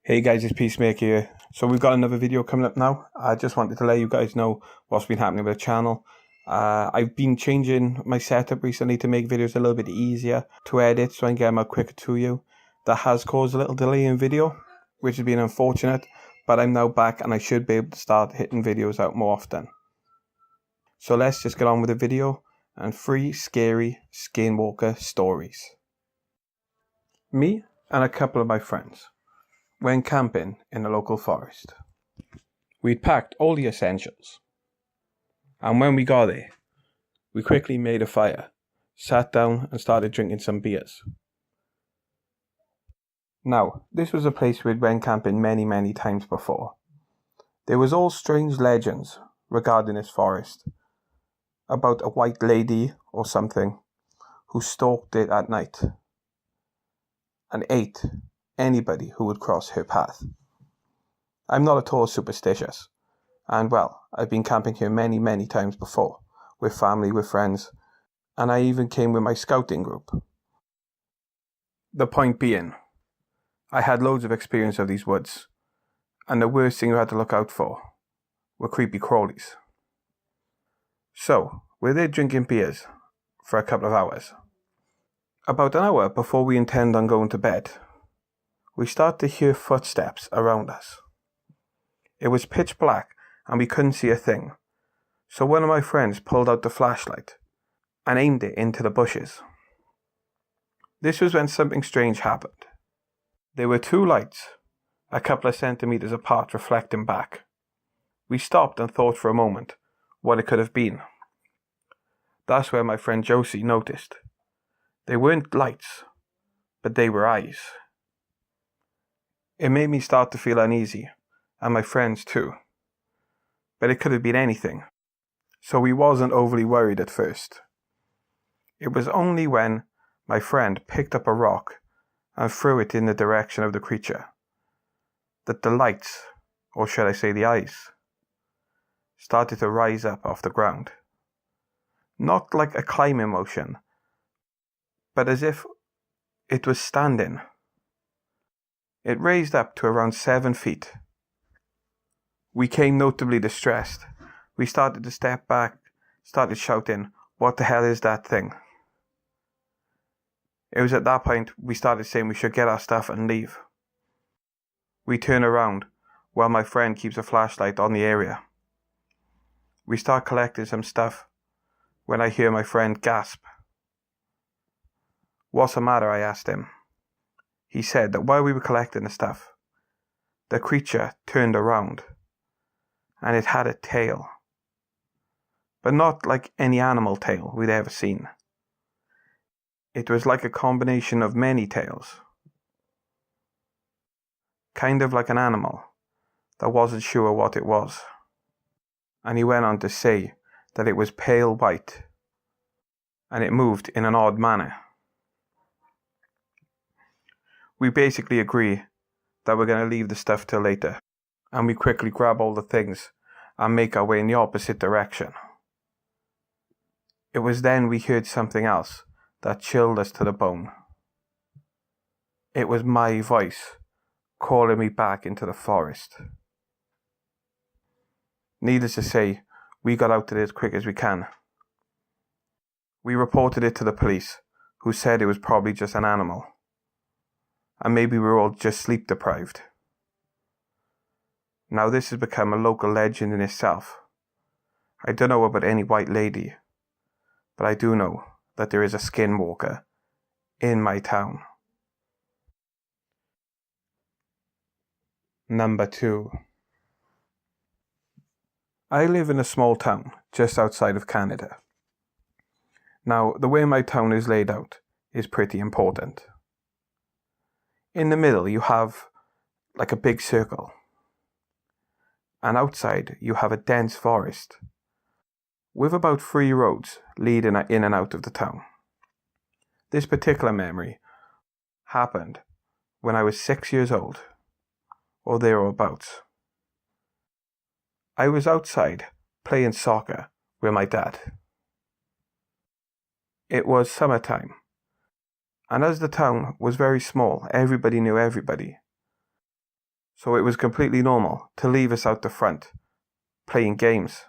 Hey guys, it's Peacemaker here. So we've got another video coming up now. I just wanted to let you guys know what's been happening with the channel. I've been changing my setup recently to make videos a little bit easier to edit so I can get them out quicker to you. That has caused a little delay in video, which has been unfortunate, but I'm now back and I should be able to start hitting videos out more often. So let's just get on with the video and 3 scary skinwalker stories. Me and a couple of my friends went camping in a local forest. We'd packed all the essentials, and when we got there, we quickly made a fire, sat down and started drinking some beers. Now, this was a place we'd went camping many times before. There was all strange legends regarding this forest, about a white lady or something who stalked it at night and ate anybody who would cross her path. I'm not at all superstitious, and well, I've been camping here many times before, with family, with friends, and I even came with my scouting group. The point being, I had loads of experience of these woods, and the worst thing you had to look out for were creepy crawlies. So, we're there drinking beers for a couple of hours. About an hour before we intend on going to bed, we start to hear footsteps around us. It was pitch black and we couldn't see a thing, so one of my friends pulled out the flashlight and aimed it into the bushes. This was when something strange happened. There were 2 lights, a couple of centimeters apart, reflecting back. We stopped and thought for a moment what it could have been. That's where my friend Josie noticed. They weren't lights, but they were eyes. It made me start to feel uneasy, and my friends too. But it could have been anything, so we wasn't overly worried at first. It was only when my friend picked up a rock and threw it in the direction of the creature that the lights, or should I say the eyes, started to rise up off the ground. Not like a climbing motion, but as if it was standing. It raised up to around 7 feet. We came notably distressed. We started to step back, started shouting, "What the hell is that thing?" It was at that point we started saying we should get our stuff and leave. We turn around while my friend keeps a flashlight on the area. We start collecting some stuff when I hear my friend gasp. "What's the matter?" I asked him. He said that while we were collecting the stuff, the creature turned around and it had a tail, but not like any animal tail we'd ever seen. It was like a combination of many tails, kind of like an animal that wasn't sure what it was. And he went on to say that it was pale white and it moved in an odd manner. We basically agree that we're going to leave the stuff till later, and we quickly grab all the things and make our way in the opposite direction. It was then we heard something else that chilled us to the bone. It was my voice calling me back into the forest. Needless to say, we got out of it as quick as we can. We reported it to the police, who said it was probably just an animal, and maybe we were all just sleep deprived. Now this has become a local legend in itself. I don't know about any white lady, but I do know that there is a skinwalker in my town. Number 2. I live in a small town just outside of Canada. Now, the way my town is laid out is pretty important. In the middle you have like a big circle, and outside you have a dense forest with about 3 roads leading in and out of the town. This particular memory happened when I was 6 years old, or thereabouts. I was outside playing soccer with my dad. It was summertime, and as the town was very small, everybody knew everybody. so it was completely normal to leave us out the front, playing games.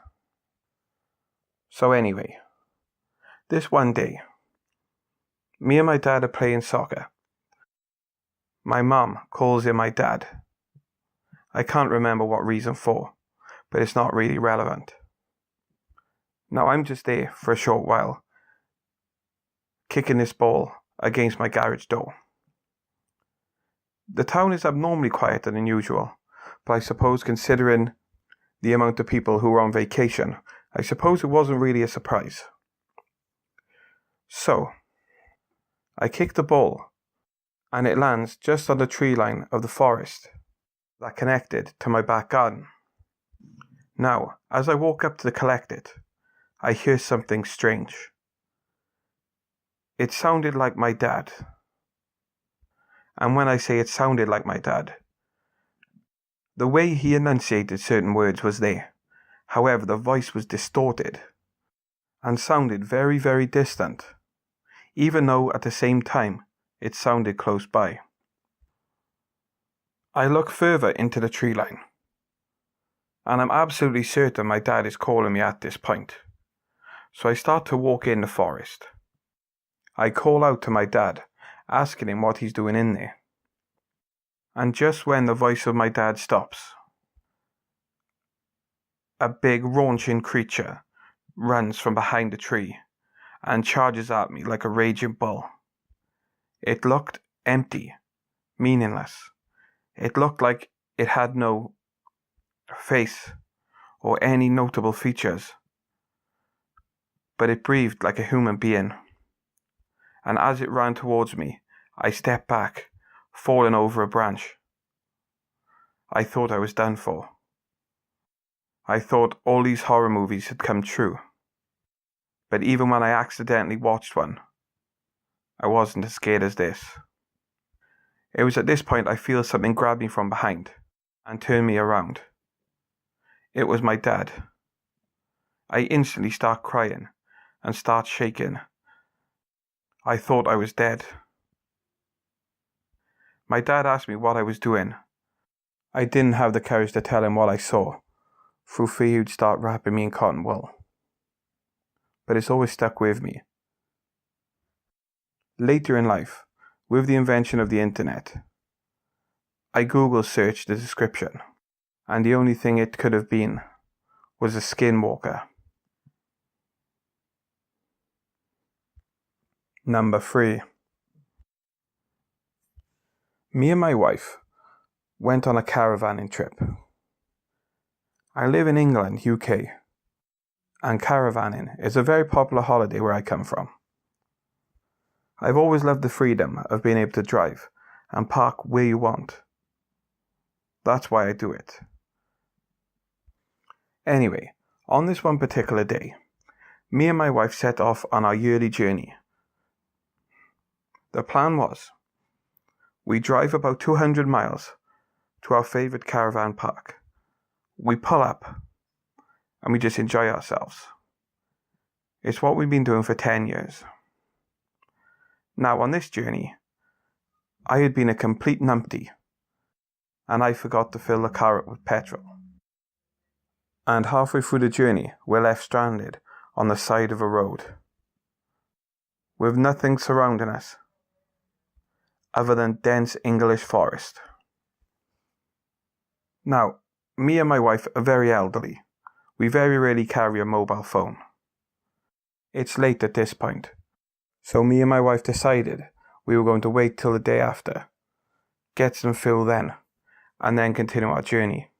So anyway, this one day, me and my dad are playing soccer. My mum calls in my dad. I can't remember what reason for, but it's not really relevant. Now I'm just there for a short while, kicking this ball against my garage door. The town is abnormally quieter than usual, but I suppose considering the amount of people who were on vacation, I suppose it wasn't really a surprise. So, I kick the ball, and it lands just on the tree line of the forest that connected to my back garden. Now, as I walk up to collect it, I hear something strange. It sounded like my dad. And when I say it sounded like my dad, the way he enunciated certain words was there. However, the voice was distorted and sounded very, very distant, even though at the same time it sounded close by. I look further into the tree line, and I'm absolutely certain my dad is calling me at this point. So I start to walk in the forest. I call out to my dad, asking him what he's doing in there. And just when the voice of my dad stops, a big raunching creature runs from behind the tree and charges at me like a raging bull. It looked empty, meaningless. It looked like it had no face or any notable features, but it breathed like a human being. And as it ran towards me, I stepped back, falling over a branch. I thought I was done for. I thought all these horror movies had come true. But even when I accidentally watched one, I wasn't as scared as this. It was at this point I feel something grab me from behind and turn me around. It was my dad. I instantly start crying and start shaking. I thought I was dead. My dad asked me what I was doing. I didn't have the courage to tell him what I saw, through fear he'd start wrapping me in cotton wool. But it's always stuck with me. Later in life, with the invention of the internet, I Google searched the description, and the only thing it could have been was a skinwalker. Number 3. Me and my wife went on a caravanning trip. I live in England, UK, and caravanning is a very popular holiday where I come from. I've always loved the freedom of being able to drive and park where you want. That's why I do it. Anyway, on this one particular day, me and my wife set off on our yearly journey. The plan was, we drive about 200 miles to our favourite caravan park. We pull up and we just enjoy ourselves. It's what we've been doing for 10 years. Now on this journey, I had been a complete numpty and I forgot to fill the car up with petrol. And halfway through the journey, we're left stranded on the side of a road with nothing surrounding us other than dense English forest. Now, me and my wife are very elderly. We very rarely carry a mobile phone. It's late at this point, so me and my wife decided we were going to wait till the day after, get some fuel then, and then continue our journey.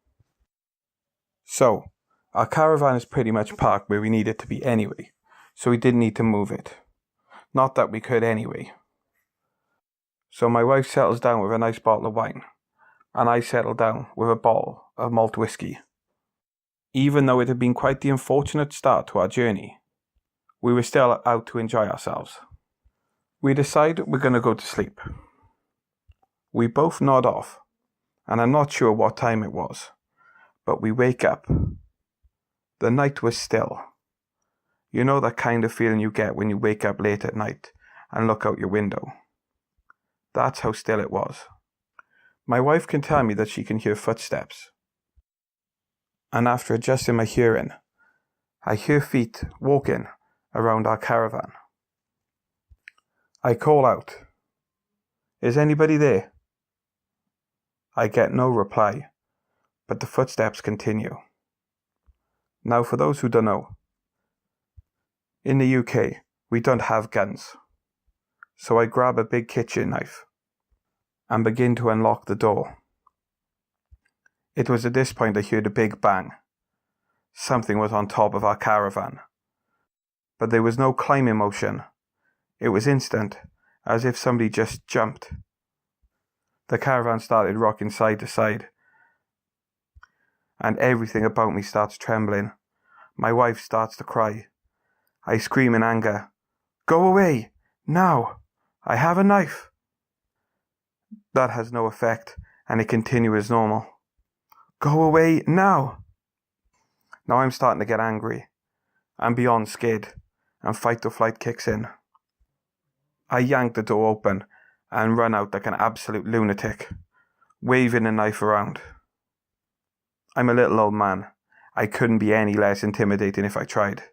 So, our caravan is pretty much parked where we need it to be anyway, so we didn't need to move it. Not that we could anyway. So my wife settles down with a nice bottle of wine, and I settle down with a bottle of malt whiskey. Even though it had been quite the unfortunate start to our journey, we were still out to enjoy ourselves. We decide we're going to go to sleep. We both nod off, and I'm not sure what time it was, but we wake up. The night was still. You know that kind of feeling you get when you wake up late at night and look out your window. That's how still it was. My wife can tell me that she can hear footsteps. And after adjusting my hearing, I hear feet walking around our caravan. I call out, "Is anybody there?" I get no reply, but the footsteps continue. Now, for those who don't know, in the UK, we don't have guns. So I grab a big kitchen knife and begin to unlock the door. It was at this point I heard a big bang. Something was on top of our caravan. But there was no climbing motion. It was instant, as if somebody just jumped. The caravan started rocking side to side, and everything about me starts trembling. My wife starts to cry. I scream in anger, "Go away, now! I have a knife!" That has no effect, and it continues as normal. "Go away, now!" Now I'm starting to get angry. I'm beyond scared, and fight or flight kicks in. I yank the door open and run out like an absolute lunatic, waving a knife around. I'm a little old man. I couldn't be any less intimidating if I tried.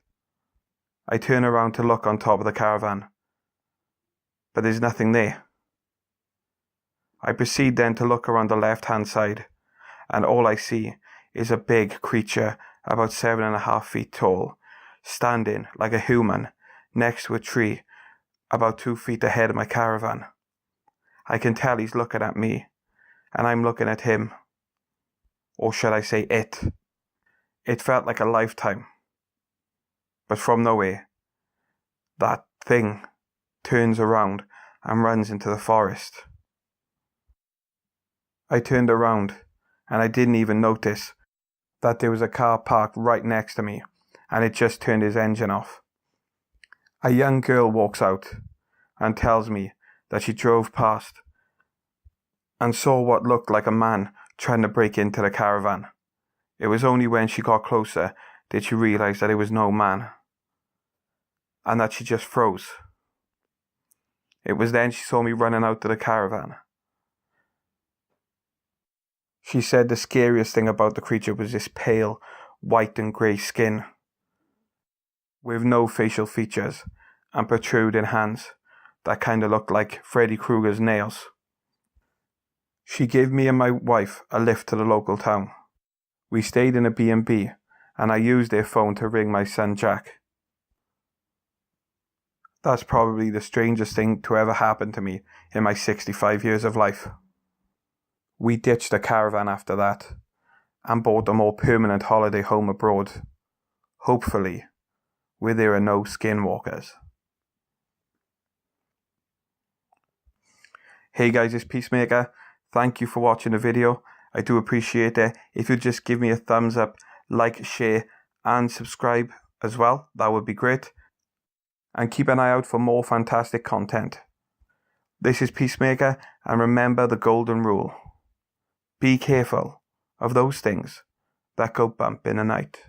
I turn around to look on top of the caravan, but there's nothing there. I proceed then to look around the left-hand side, and all I see is a big creature about 7.5 feet tall, standing like a human next to a tree about 2 feet ahead of my caravan. I can tell he's looking at me, and I'm looking at him. Or should I say it? It felt like a lifetime. But from nowhere, that thing turns around and runs into the forest. I turned around, and I didn't even notice that there was a car parked right next to me, and it just turned his engine off. A young girl walks out and tells me that she drove past and saw what looked like a man trying to break into the caravan. It was only when she got closer did she realize that it was no man, and that she just froze. It was then she saw me running out to the caravan. She said the scariest thing about the creature was this pale, white and grey skin, with no facial features and protruding hands that kind of looked like Freddy Krueger's nails. She gave me and my wife a lift to the local town. We stayed in a B&B, and I used their phone to ring my son Jack. That's probably the strangest thing to ever happen to me in my 65 years of life. We ditched the caravan after that, and bought a more permanent holiday home abroad, hopefully where there are no skinwalkers. Hey guys, it's Peacemaker. Thank you for watching the video. I do appreciate it. If you'd just give me a thumbs up, like, share, and subscribe as well, that would be great. And keep an eye out for more fantastic content. This is Peacemaker, and remember the golden rule. Be careful of those things that go bump in the night.